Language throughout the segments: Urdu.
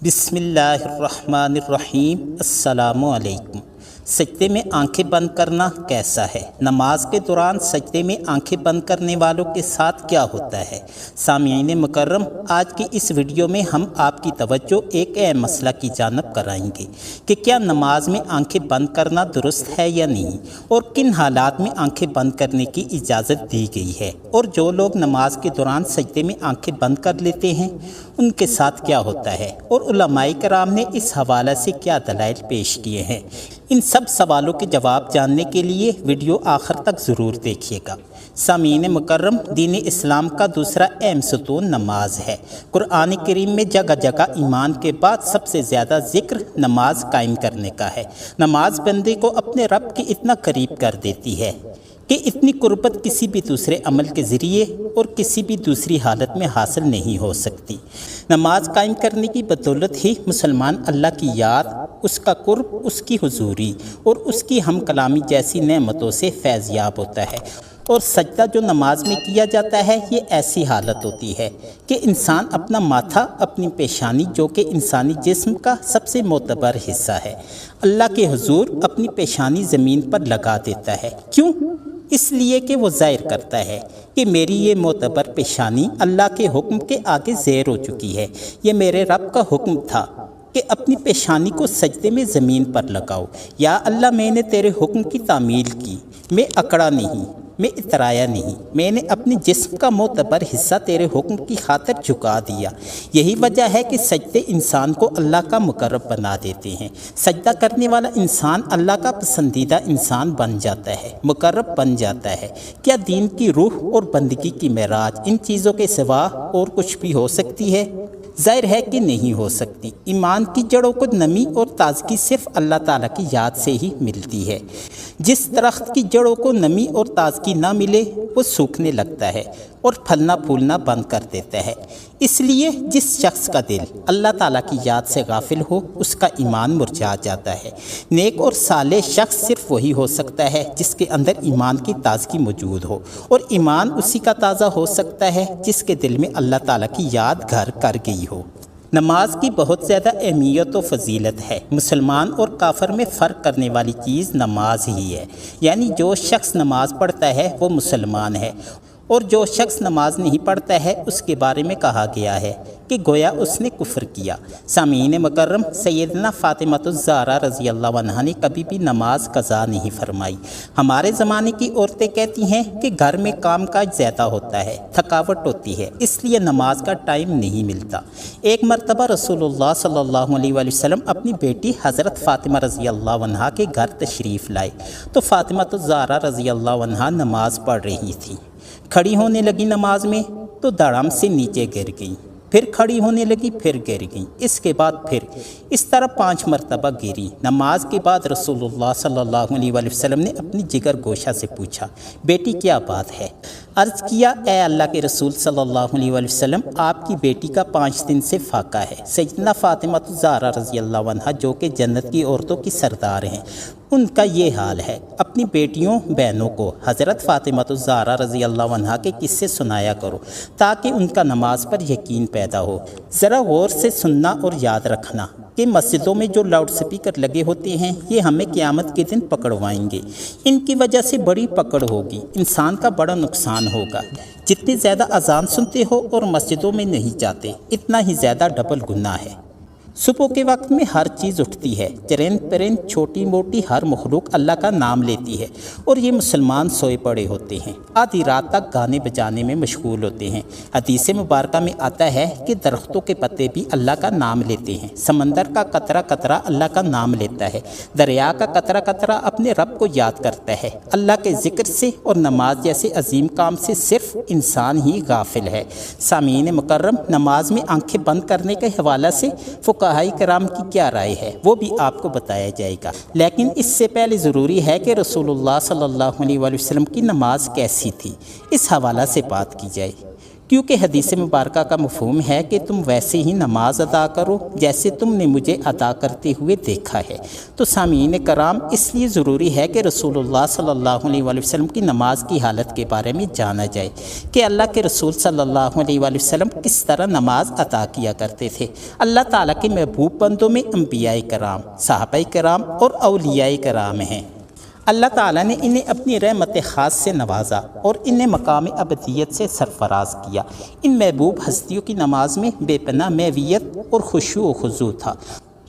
بسم اللہ الرحمن الرحیم۔ السلام علیکم۔ سجدے میں آنکھیں بند کرنا کیسا ہے؟ نماز کے دوران سجدے میں آنکھیں بند کرنے والوں کے ساتھ کیا ہوتا ہے؟ سامعین مکرم، آج کی اس ویڈیو میں ہم آپ کی توجہ ایک اہم مسئلہ کی جانب کرائیں گے کہ کیا نماز میں آنکھیں بند کرنا درست ہے یا نہیں، اور کن حالات میں آنکھیں بند کرنے کی اجازت دی گئی ہے، اور جو لوگ نماز کے دوران سجدے میں آنکھیں بند کر لیتے ہیں ان کے ساتھ کیا ہوتا ہے، اور علماء کرام نے اس حوالے سے کیا دلائل پیش کیے ہیں۔ ان سب سوالوں کے جواب جاننے کے لیے ویڈیو آخر تک ضرور دیکھیے گا۔ سامعین مکرم، دین اسلام کا دوسرا اہم ستون نماز ہے۔ قرآن کریم میں جگہ جگہ ایمان کے بعد سب سے زیادہ ذکر نماز قائم کرنے کا ہے۔ نماز بندے کو اپنے رب کے اتنا قریب کر دیتی ہے کہ اتنی قربت کسی بھی دوسرے عمل کے ذریعے اور کسی بھی دوسری حالت میں حاصل نہیں ہو سکتی۔ نماز قائم کرنے کی بدولت ہی مسلمان اللہ کی یاد، اس کا قرب، اس کی حضوری اور اس کی ہم کلامی جیسی نعمتوں سے فیض یاب ہوتا ہے۔ اور سجدہ جو نماز میں کیا جاتا ہے، یہ ایسی حالت ہوتی ہے کہ انسان اپنا ماتھا، اپنی پیشانی جو کہ انسانی جسم کا سب سے معتبر حصہ ہے، اللہ کے حضور اپنی پیشانی زمین پر لگا دیتا ہے۔ کیوں؟ اس لیے کہ وہ ظاہر کرتا ہے کہ میری یہ معتبر پیشانی اللہ کے حکم کے آگے زیر ہو چکی ہے۔ یہ میرے رب کا حکم تھا کہ اپنی پیشانی کو سجدے میں زمین پر لگاؤ۔ یا اللہ، میں نے تیرے حکم کی تعمیل کی، میں اکڑا نہیں، میں اترایا نہیں، میں نے اپنے جسم کا معتبر حصہ تیرے حکم کی خاطر جھکا دیا۔ یہی وجہ ہے کہ سجدے انسان کو اللہ کا مقرب بنا دیتے ہیں۔ سجدہ کرنے والا انسان اللہ کا پسندیدہ انسان بن جاتا ہے، مقرب بن جاتا ہے۔ کیا دین کی روح اور بندگی کی معراج ان چیزوں کے سوا اور کچھ بھی ہو سکتی ہے؟ ظاہر ہے کہ نہیں ہو سکتی۔ ایمان کی جڑوں کو نمی اور تازگی صرف اللہ تعالیٰ کی یاد سے ہی ملتی ہے۔ جس درخت کی جڑوں کو نمی اور تازگی نہ ملے وہ سوکھنے لگتا ہے اور پھلنا پھولنا بند کر دیتا ہے۔ اس لیے جس شخص کا دل اللہ تعالیٰ کی یاد سے غافل ہو، اس کا ایمان مرجھا جاتا ہے۔ نیک اور صالح شخص صرف وہی ہو سکتا ہے جس کے اندر ایمان کی تازگی موجود ہو، اور ایمان اسی کا تازہ ہو سکتا ہے جس کے دل میں اللہ تعالیٰ کی یاد گھر کر گئی ہو۔ نماز کی بہت زیادہ اہمیت و فضیلت ہے۔ مسلمان اور کافر میں فرق کرنے والی چیز نماز ہی ہے۔ یعنی جو شخص نماز پڑھتا ہے وہ مسلمان ہے، اور جو شخص نماز نہیں پڑھتا ہے اس کے بارے میں کہا گیا ہے کہ گویا اس نے کفر کیا۔ سامعین مکرم، سیدنا فاطمہ الزہرا رضی اللہ عنہا نے کبھی بھی نماز قضا نہیں فرمائی۔ ہمارے زمانے کی عورتیں کہتی ہیں کہ گھر میں کام کاج زیادہ ہوتا ہے، تھکاوٹ ہوتی ہے، اس لیے نماز کا ٹائم نہیں ملتا۔ ایک مرتبہ رسول اللہ صلی اللہ علیہ وآلہ وسلم اپنی بیٹی حضرت فاطمہ رضی اللہ عنہا کے گھر تشریف لائے تو فاطمہ الزہرا رضی اللہ عنہا نماز پڑھ رہی تھیں۔ کھڑی ہونے لگی نماز میں تو دھڑام سے نیچے گر گئیں، پھر کھڑی ہونے لگی، پھر گر گئیں، اس کے بعد پھر اس طرح 5 مرتبہ گری۔ نماز کے بعد رسول اللہ صلی اللہ علیہ وآلہ وسلم نے اپنی جگر گوشہ سے پوچھا، بیٹی کیا بات ہے؟ عرض کیا، اے اللہ کے رسول صلی اللہ علیہ وآلہ وسلم، آپ کی بیٹی کا 5 دن سے فاقہ ہے۔ سیدنا فاطمہ الزہرا رضی اللہ عنہا جو کہ جنت کی عورتوں کی سردار ہیں، ان کا یہ حال ہے۔ اپنی بیٹیوں بہنوں کو حضرت فاطمہ الزہرا رضی اللہ عنہا کے قصے سنایا کرو تاکہ ان کا نماز پر یقین پیدا ہو۔ ذرا غور سے سننا اور یاد رکھنا کہ مسجدوں میں جو لاؤڈ سپیکر لگے ہوتے ہیں یہ ہمیں قیامت کے دن پکڑوائیں گے۔ ان کی وجہ سے بڑی پکڑ ہوگی، انسان کا بڑا نقصان ہوگا۔ جتنی زیادہ اذان سنتے ہو اور مسجدوں میں نہیں جاتے، اتنا ہی زیادہ ڈبل گناہ ہے۔ صبح کے وقت میں ہر چیز اٹھتی ہے، چرند پرند، چھوٹی موٹی ہر مخلوق اللہ کا نام لیتی ہے، اور یہ مسلمان سوئے پڑے ہوتے ہیں، آدھی رات تک گانے بجانے میں مشغول ہوتے ہیں۔ حدیث مبارکہ میں آتا ہے کہ درختوں کے پتے بھی اللہ کا نام لیتے ہیں، سمندر کا قطرہ قطرہ اللہ کا نام لیتا ہے، دریا کا قطرہ قطرہ اپنے رب کو یاد کرتا ہے۔ اللہ کے ذکر سے اور نماز جیسے عظیم کام سے صرف انسان ہی غافل ہے۔ سامعین مکرم، نماز میں آنکھیں بند کرنے کے حوالے سے فقہاء کرام کی کیا رائے ہے وہ بھی آپ کو بتایا جائے گا، لیکن اس سے پہلے ضروری ہے کہ رسول اللہ صلی اللہ علیہ وآلہ وسلم کی نماز کیسی تھی، اس حوالہ سے بات کی جائے۔ کیونکہ حدیث مبارکہ کا مفہوم ہے کہ تم ویسے ہی نماز ادا کرو جیسے تم نے مجھے ادا کرتے ہوئے دیکھا ہے۔ تو سامعین کرام، اس لیے ضروری ہے کہ رسول اللہ صلی اللہ علیہ وآلہ وسلم کی نماز کی حالت کے بارے میں جانا جائے کہ اللہ کے رسول صلی اللہ علیہ وآلہ وسلم کس طرح نماز ادا کیا کرتے تھے۔ اللہ تعالیٰ کے محبوب بندوں میں انبیاء کرام، صحابہ کرام اور اولیاء کرام ہیں۔ اللہ تعالیٰ نے انہیں اپنی رحمت خاص سے نوازا اور انہیں مقام ابدیت سے سرفراز کیا۔ ان محبوب ہستیوں کی نماز میں بے پناہ محویت اور خشوع و خضوع تھا۔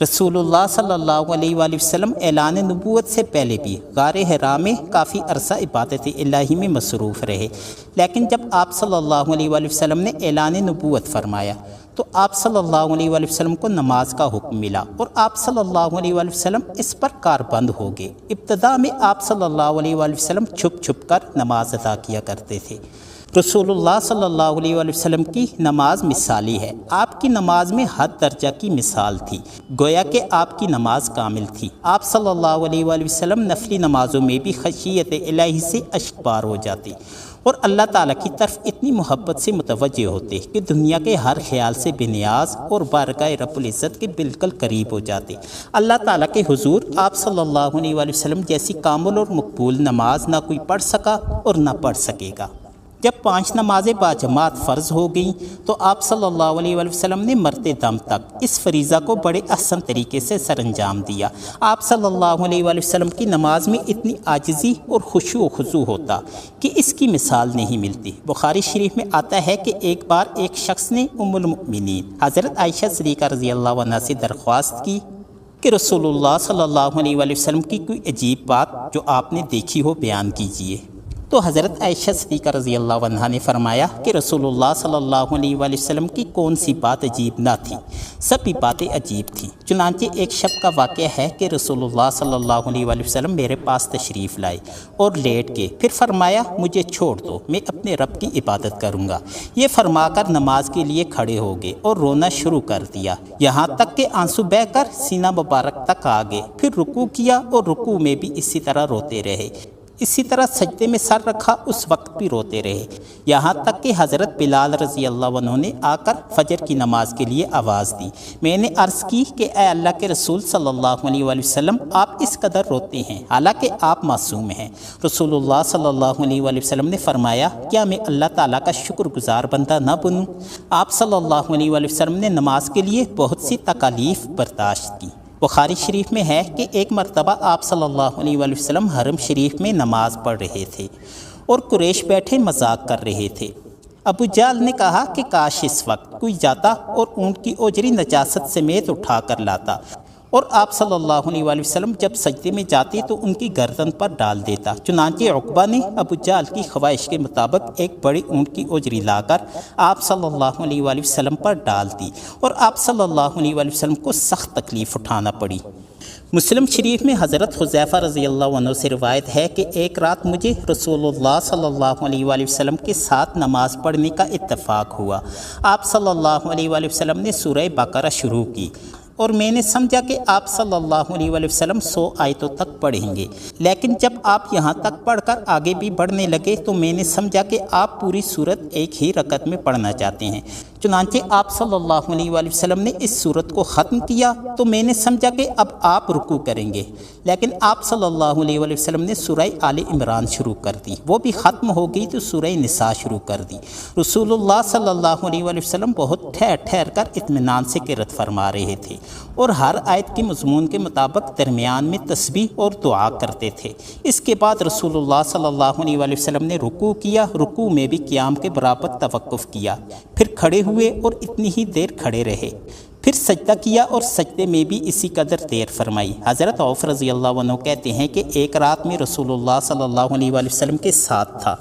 رسول اللہ صلی اللہ علیہ وآلہ وسلم اعلان نبوت سے پہلے بھی غار حرا میں کافی عرصہ عبادت الہی میں مصروف رہے، لیکن جب آپ صلی اللہ علیہ وآلہ وسلم نے اعلان نبوت فرمایا تو آپ صلی اللہ علیہ وآلہ وسلم کو نماز کا حکم ملا اور آپ صلی اللہ علیہ وآلہ وسلم اس پر کاربند ہو گئے۔ ابتدا میں آپ صلی اللہ علیہ وآلہ وسلم چھپ چھپ کر نماز ادا کیا کرتے تھے۔ رسول اللہ صلی اللہ علیہ وآلہ وسلم کی نماز مثالی ہے۔ آپ کی نماز میں ہر درجہ کی مثال تھی، گویا کہ آپ کی نماز کامل تھی۔ آپ صلی اللہ علیہ وآلہ وسلم نفلی نمازوں میں بھی خشیت الہی سے اشکبار ہو جاتے اور اللہ تعالیٰ کی طرف اتنی محبت سے متوجہ ہوتے کہ دنیا کے ہر خیال سے بے نیاز اور بارگاہ رب العزت کے بالکل قریب ہو جاتے۔ اللہ تعالیٰ کے حضور آپ صلی اللہ علیہ وآلہ وسلم جیسی کامل اور مقبول نماز نہ کوئی پڑھ سکا اور نہ پڑھ سکے گا۔ جب 5 نمازیں باجماعت فرض ہو گئیں تو آپ صلی اللہ علیہ وآلہ وسلم نے مرتے دم تک اس فریضہ کو بڑے احسن طریقے سے سر انجام دیا۔ آپ صلی اللہ علیہ وآلہ وسلم کی نماز میں اتنی عاجزی اور خشوع و خضوع ہوتا کہ اس کی مثال نہیں ملتی۔ بخاری شریف میں آتا ہے کہ ایک بار ایک شخص نے ام المؤمنین حضرت عائشہ صدیقہ رضی اللہ عنہا سے درخواست کی کہ رسول اللہ صلی اللہ علیہ وآلہ وسلم کی کوئی عجیب بات جو آپ نے دیکھی ہو بیان کیجیے۔ تو حضرت عائشہ صدیقہ رضی اللہ عنہا نے فرمایا کہ رسول اللہ صلی اللہ علیہ وآلہ وسلم کی کون سی بات عجیب نہ تھی، سبھی باتیں عجیب تھیں۔ چنانچہ ایک شب کا واقعہ ہے کہ رسول اللہ صلی اللہ علیہ وآلہ وسلم میرے پاس تشریف لائے اور لیٹ کے پھر فرمایا مجھے چھوڑ دو، میں اپنے رب کی عبادت کروں گا۔ یہ فرما کر نماز کے لیے کھڑے ہو گئے اور رونا شروع کر دیا، یہاں تک کہ آنسو بہہ کر سینہ مبارک تک آ گئے۔ پھر رکوع کیا اور رکوع میں بھی اسی طرح روتے رہے، اسی طرح سجدے میں سر رکھا، اس وقت بھی روتے رہے، یہاں تک کہ حضرت بلال رضی اللہ عنہ نے آ کر فجر کی نماز کے لیے آواز دی۔ میں نے عرض کی کہ اے اللہ کے رسول صلی اللہ علیہ وآلہ وسلم، آپ اس قدر روتے ہیں حالانکہ آپ معصوم ہیں۔ رسول اللہ صلی اللہ علیہ وآلہ وسلم نے فرمایا کیا میں اللہ تعالیٰ کا شکر گزار بندہ نہ بنوں؟ آپ صلی اللہ علیہ وآلہ وسلم نے نماز کے لیے بہت سی تکالیف برداشت کی۔ بخاری شریف میں ہے کہ ایک مرتبہ آپ صلی اللہ علیہ وآلہ وسلم حرم شریف میں نماز پڑھ رہے تھے اور قریش بیٹھے مذاق کر رہے تھے۔ ابو جہل نے کہا کہ کاش اس وقت کوئی جاتا اور اونٹ کی اوجری نجاست سمیت اٹھا کر لاتا اور آپ صلی اللہ علیہ وآلہ وسلم جب سجدے میں جاتے تو ان کی گردن پر ڈال دیتا۔ چنانچہ عقبہ نے ابو جہل کی خواہش کے مطابق ایک بڑی اونٹ کی اوجری لا کر آپ صلی اللہ علیہ وآلہ وسلم پر ڈال دی اور آپ صلی اللہ علیہ وآلہ وسلم کو سخت تکلیف اٹھانا پڑی۔ مسلم شریف میں حضرت حذیفہ رضی اللہ عنہ سے روایت ہے کہ ایک رات مجھے رسول اللہ صلی اللہ علیہ وآلہ وسلم کے ساتھ نماز پڑھنے کا اتفاق ہوا۔ آپ صلی اللہ علیہ وآلہ وسلم نے سورہ بقرہ شروع کی اور میں نے سمجھا کہ آپ صلی اللہ علیہ وآلہ وسلم 100 آیتوں تک پڑھیں گے، لیکن جب آپ یہاں تک پڑھ کر آگے بھی بڑھنے لگے تو میں نے سمجھا کہ آپ پوری سورت ایک ہی رکعت میں پڑھنا چاہتے ہیں۔ چنانچہ آپ صلی اللہ علیہ وآلہ وسلم نے اس سورت کو ختم کیا تو میں نے سمجھا کہ اب آپ رکوع کریں گے، لیکن آپ صلی اللہ علیہ وآلہ وسلم نے سورہ آل عمران شروع کر دی، وہ بھی ختم ہو گئی تو سورہ نساء شروع کر دی۔ رسول اللہ صلی اللہ علیہ وآلہ وسلم بہت ٹھہر ٹھہر کر اطمینان سے قرأت فرما رہے تھے اور ہر آیت کے مضمون کے مطابق درمیان میں تسبیح اور دعا کرتے تھے۔ اس کے بعد رسول اللہ صلی اللہ علیہ وآلہ وسلم نے رکوع کیا، رکوع میں بھی قیام کے برابر توقف کیا، پھر کھڑے ہوئے اور اتنی ہی دیر کھڑے رہے، پھر سجدہ کیا اور سجدے میں بھی اسی قدر دیر فرمائی۔ حضرت عوف رضی اللہ عنہ کہتے ہیں کہ ایک رات میں رسول اللہ صلی اللہ علیہ وآلہ وسلم کے ساتھ تھا۔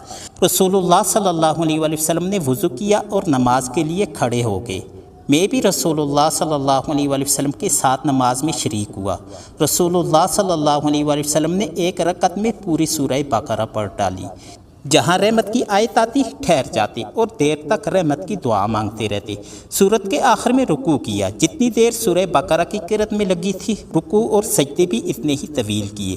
رسول اللہ صلی اللہ علیہ وآلہ وسلم نے وضو کیا اور نماز کے لیے کھڑے ہو گئے۔ میں بھی رسول اللہ صلی اللہ علیہ وآلہ وسلم کے ساتھ نماز میں شریک ہوا۔ رسول اللہ صلی اللہ علیہ وآلہ وسلم نے ایک رکعت میں پوری سورہ بقرہ پڑھ ڈالی۔ جہاں رحمت کی آیت آتی ٹھہر جاتے اور دیر تک رحمت کی دعا مانگتے رہتے۔ سورت کے آخر میں رکوع کیا، جتنی دیر سورہ بقرہ کی قرأت میں لگی تھی رکوع اور سجدے بھی اتنے ہی طویل کیے۔